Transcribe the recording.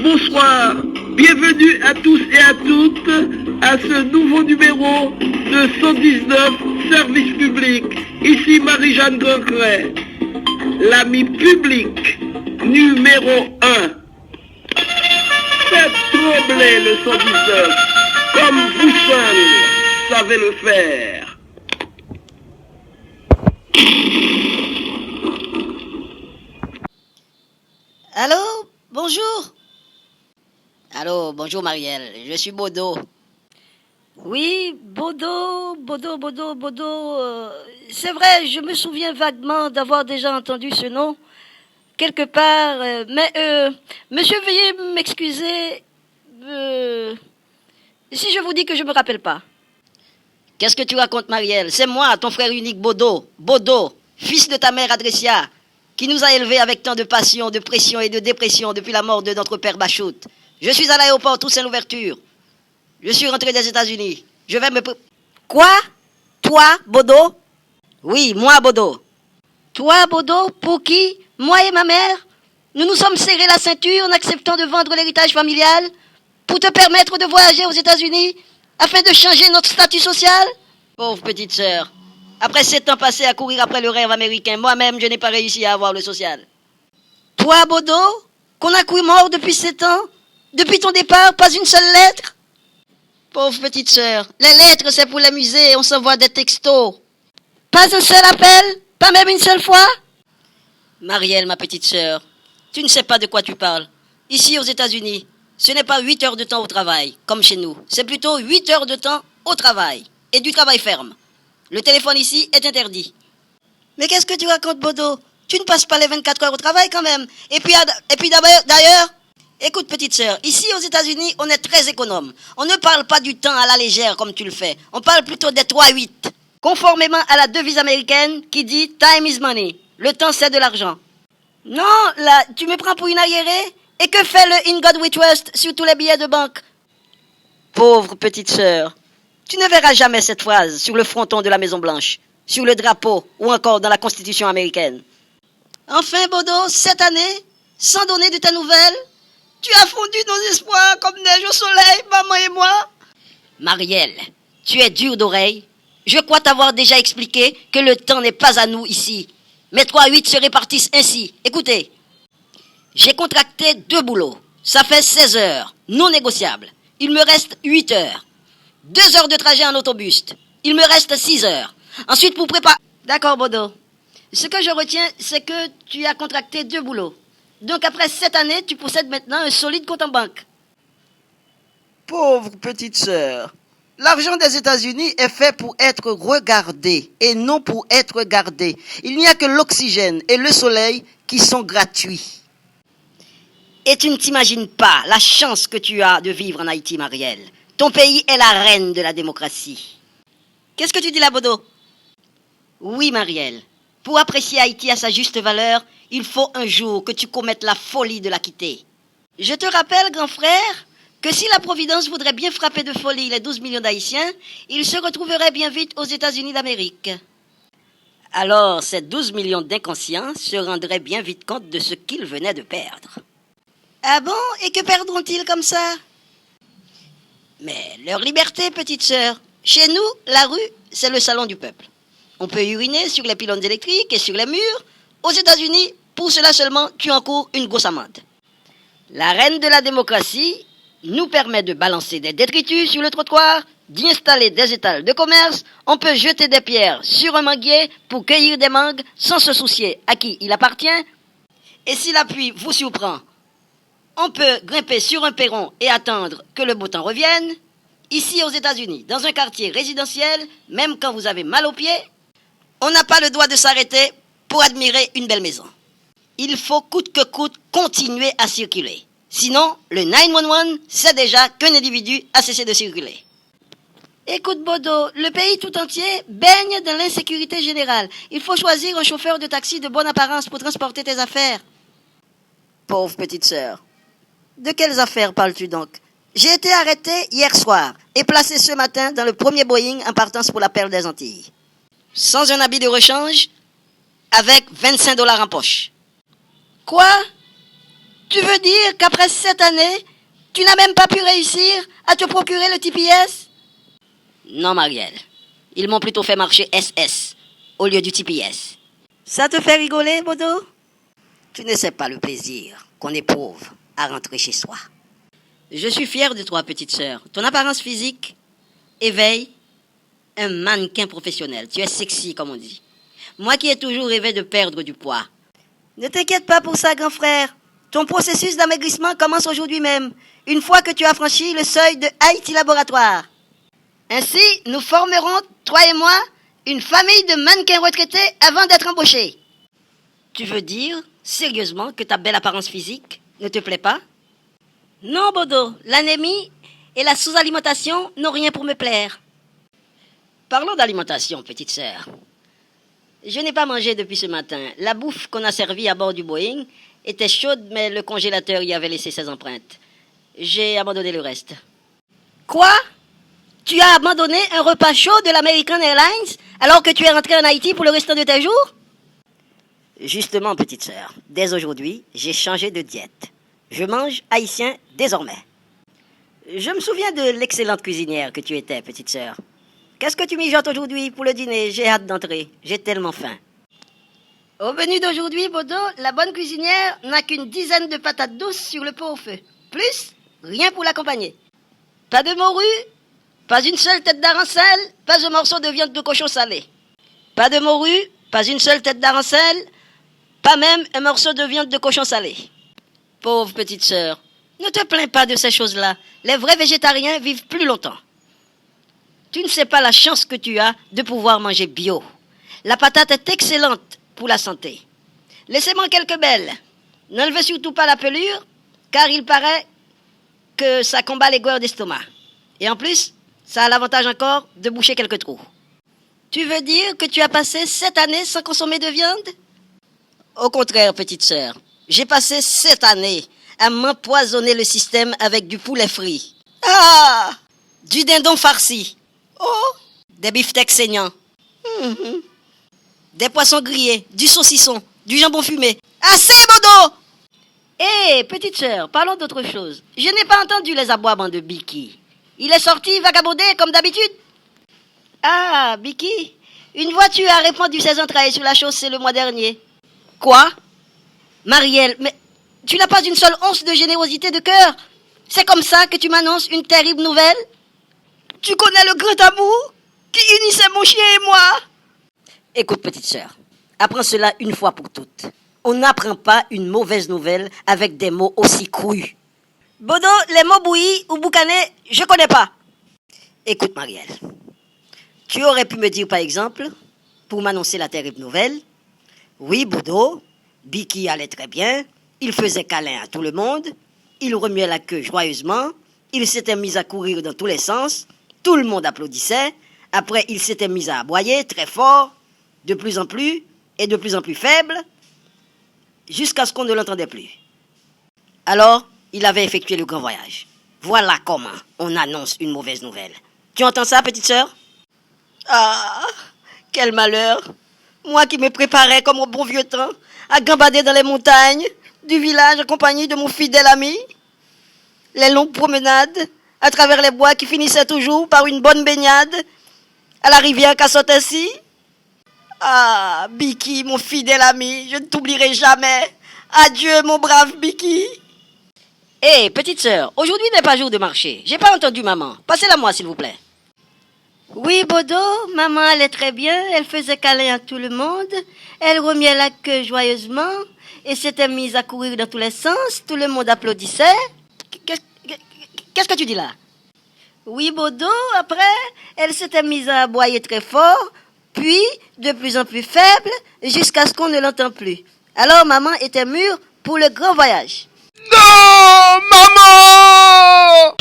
Bonsoir, bienvenue à tous et à toutes à ce nouveau numéro de 119 Service Public. Ici Marie-Jeanne Grandcret, l'ami public numéro 1. Faites trembler le 119 comme vous seuls savez le faire. Allô, bonjour. Allô, bonjour Marielle, je suis Bodo. Oui, Bodo. C'est vrai, je me souviens vaguement d'avoir déjà entendu ce nom quelque part. Monsieur, veuillez m'excuser si je vous dis que je me rappelle pas. Qu'est-ce que tu racontes, Marielle? C'est moi, ton frère unique Bodo, fils de ta mère Adressia, qui nous a élevés avec tant de passion, de pression et de dépression depuis la mort de notre père Bachout. Je suis à l'aéroport Toussaint Louverture. Je suis rentré des États-Unis. Je vais me... Quoi? Toi, Bodo? Oui, moi, Bodo. Toi, Bodo? Pour qui? Moi et ma mère? Nous nous sommes serrés la ceinture en acceptant de vendre l'héritage familial pour te permettre de voyager aux États-Unis afin de changer notre statut social? Pauvre petite sœur. Après 7 ans passés à courir après le rêve américain, moi-même, je n'ai pas réussi à avoir le social. Toi, Bodo, qu'on a cru mort depuis 7 ans? Depuis ton départ, pas une seule lettre? Pauvre petite sœur. Les lettres, c'est pour l'amuser, on s'envoie des textos. Pas un seul appel? Pas même une seule fois? Marielle, ma petite sœur, tu ne sais pas de quoi tu parles. Ici, aux États-Unis, ce n'est pas 8 heures de temps au travail, comme chez nous. C'est plutôt 8 heures de temps au travail. Et du travail ferme. Le téléphone ici est interdit. Mais qu'est-ce que tu racontes, Bodo? Tu ne passes pas les 24 heures au travail quand même. Et puis d'ailleurs, écoute, petite sœur, ici aux États-Unis, on est très économe. On ne parle pas du temps à la légère comme tu le fais. On parle plutôt des 3-8. Conformément à la devise américaine qui dit « Time is money ». Le temps, c'est de l'argent. Non, là, tu me prends pour une arriérée? Et que fait le In God We Trust sur tous les billets de banque? Pauvre petite sœur, tu ne verras jamais cette phrase sur le fronton de la Maison Blanche, sur le drapeau ou encore dans la Constitution américaine. Enfin, Bodo, cette année, sans donner de ta nouvelle, tu as fondu nos espoirs comme neige au soleil, maman et moi. Marielle, tu es dure d'oreille. Je crois t'avoir déjà expliqué que le temps n'est pas à nous ici. Mes 3-8 se répartissent ainsi. Écoutez, j'ai contracté 2 boulots. Ça fait 16 heures, non négociables. Il me reste 8 heures. 2 heures de trajet en autobus. Il me reste 6 heures. Ensuite, pour préparer... D'accord, Bodo. Ce que je retiens, c'est que tu as contracté 2 boulots. Donc après 7 années, tu possèdes maintenant un solide compte en banque. Pauvre petite sœur. L'argent des États-Unis est fait pour être regardé et non pour être gardé. Il n'y a que l'oxygène et le soleil qui sont gratuits. Et tu ne t'imagines pas la chance que tu as de vivre en Haïti, Marielle. Ton pays est la reine de la démocratie. Qu'est-ce que tu dis là, Bodo? Oui, Marielle. Pour apprécier Haïti à sa juste valeur, il faut un jour que tu commettes la folie de la quitter. Je te rappelle, grand frère, que si la Providence voudrait bien frapper de folie les 12 millions d'Haïtiens, ils se retrouveraient bien vite aux États-Unis d'Amérique. Alors, ces 12 millions d'inconscients se rendraient bien vite compte de ce qu'ils venaient de perdre. Ah bon? Et que perdront-ils comme ça? Mais leur liberté, petite sœur. Chez nous, la rue, c'est le salon du peuple. On peut uriner sur les pylônes électriques et sur les murs. Aux États-Unis, pour cela seulement, tu encours une grosse amende. La reine de la démocratie nous permet de balancer des détritus sur le trottoir, d'y installer des étals de commerce. On peut jeter des pierres sur un manguier pour cueillir des mangues sans se soucier à qui il appartient. Et si la pluie vous surprend, on peut grimper sur un perron et attendre que le beau temps revienne. Ici aux États-Unis, dans un quartier résidentiel, même quand vous avez mal aux pieds, on n'a pas le droit de s'arrêter pour admirer une belle maison. Il faut coûte que coûte continuer à circuler. Sinon, le 911 sait déjà qu'un individu a cessé de circuler. Écoute, Bodo, le pays tout entier baigne dans l'insécurité générale. Il faut choisir un chauffeur de taxi de bonne apparence pour transporter tes affaires. Pauvre petite sœur, de quelles affaires parles-tu donc? J'ai été arrêté hier soir et placé ce matin dans le premier Boeing en partance pour la perle des Antilles. Sans un habit de rechange, avec 25 $ en poche. Quoi? Tu veux dire qu'après 7 années, tu n'as même pas pu réussir à te procurer le TPS? Non, Marielle. Ils m'ont plutôt fait marcher SS au lieu du TPS. Ça te fait rigoler, Bodo? Tu ne sais pas le plaisir qu'on éprouve à rentrer chez soi. Je suis fier de toi, petite sœur. Ton apparence physique éveille un mannequin professionnel. Tu es sexy, comme on dit. Moi qui ai toujours rêvé de perdre du poids. Ne t'inquiète pas pour ça, grand frère. Ton processus d'amaigrissement commence aujourd'hui même, une fois que tu as franchi le seuil de Haïti Laboratoire. Ainsi, nous formerons, toi et moi, une famille de mannequins retraités avant d'être embauchés. Tu veux dire, sérieusement, que ta belle apparence physique ne te plaît pas? Non, Bodo, l'anémie et la sous-alimentation n'ont rien pour me plaire. Parlons d'alimentation, petite sœur. Je n'ai pas mangé depuis ce matin. La bouffe qu'on a servie à bord du Boeing était chaude, mais le congélateur y avait laissé ses empreintes. J'ai abandonné le reste. Quoi? Tu as abandonné un repas chaud de l'American Airlines alors que tu es rentré en Haïti pour le restant de tes jours? Justement, petite sœur, dès aujourd'hui, j'ai changé de diète. Je mange haïtien désormais. Je me souviens de l'excellente cuisinière que tu étais, petite sœur. Qu'est-ce que tu mijotes aujourd'hui pour le dîner? J'ai hâte d'entrer. J'ai tellement faim. Au menu d'aujourd'hui, Bodo, la bonne cuisinière n'a qu'une dizaine de patates douces sur le pot au feu. Plus, rien pour l'accompagner. Pas de morue, pas une seule tête d'arancelle, pas un morceau de viande de cochon salé. Pas de morue, pas une seule tête d'arancelle, pas même un morceau de viande de cochon salé. Pauvre petite sœur, ne te plains pas de ces choses-là. Les vrais végétariens vivent plus longtemps. Tu ne sais pas la chance que tu as de pouvoir manger bio. La patate est excellente pour la santé. Laissez-moi quelques belles. N'enlevez surtout pas la pelure, car il paraît que ça combat les goûts d'estomac. Et en plus, ça a l'avantage encore de boucher quelques trous. Tu veux dire que tu as passé 7 années sans consommer de viande? Au contraire, petite sœur, j'ai passé 7 années à m'empoisonner le système avec du poulet frit. Ah! Du dindon farci. Oh! Des beefsteaks saignants. Des poissons grillés, du saucisson, du jambon fumé. Assez, Bodo! Hé, petite sœur, parlons d'autre chose. Je n'ai pas entendu les aboiements de Biki. Il est sorti vagabonder comme d'habitude? Ah, Biki, une voiture a répandu ses entrailles sur la chaussée le mois dernier. Quoi? Marielle, mais tu n'as pas une seule once de générosité de cœur? C'est comme ça que tu m'annonces une terrible nouvelle? Tu connais le grand amour qui unissait mon chien et moi? Écoute, petite sœur, apprends cela une fois pour toutes. On n'apprend pas une mauvaise nouvelle avec des mots aussi crus. Bodo, les mots bouillis ou boucanés, je connais pas. Écoute, Marielle, tu aurais pu me dire, par exemple, pour m'annoncer la terrible nouvelle, oui, Bodo, Biki allait très bien, il faisait câlin à tout le monde, il remuait la queue joyeusement, il s'était mis à courir dans tous les sens, tout le monde applaudissait, après il s'était mis à aboyer très fort, de plus en plus et de plus en plus faible, jusqu'à ce qu'on ne l'entendait plus. Alors, il avait effectué le grand voyage. Voilà comment on annonce une mauvaise nouvelle. Tu entends ça, petite sœur? Ah, quel malheur! Moi qui me préparais comme au bon vieux temps à gambader dans les montagnes du village accompagné de mon fidèle ami. Les longues promenades à travers les bois qui finissaient toujours par une bonne baignade à la rivière Kassotessi. Ah, Biki, mon fidèle ami, je ne t'oublierai jamais. Adieu, mon brave Biki. Hé, petite sœur, aujourd'hui n'est pas jour de marcher. J'ai pas entendu maman. Passez-la moi, s'il vous plaît. Oui, Bodo, maman allait très bien. Elle faisait câlin à tout le monde. Elle remuait la queue joyeusement et s'était mise à courir dans tous les sens. Tout le monde applaudissait. Qu'est-ce que tu dis là? Oui, Bodo, après, elle s'était mise à aboyer très fort, puis de plus en plus faible, jusqu'à ce qu'on ne l'entend plus. Alors maman était mûre pour le grand voyage. Non, maman!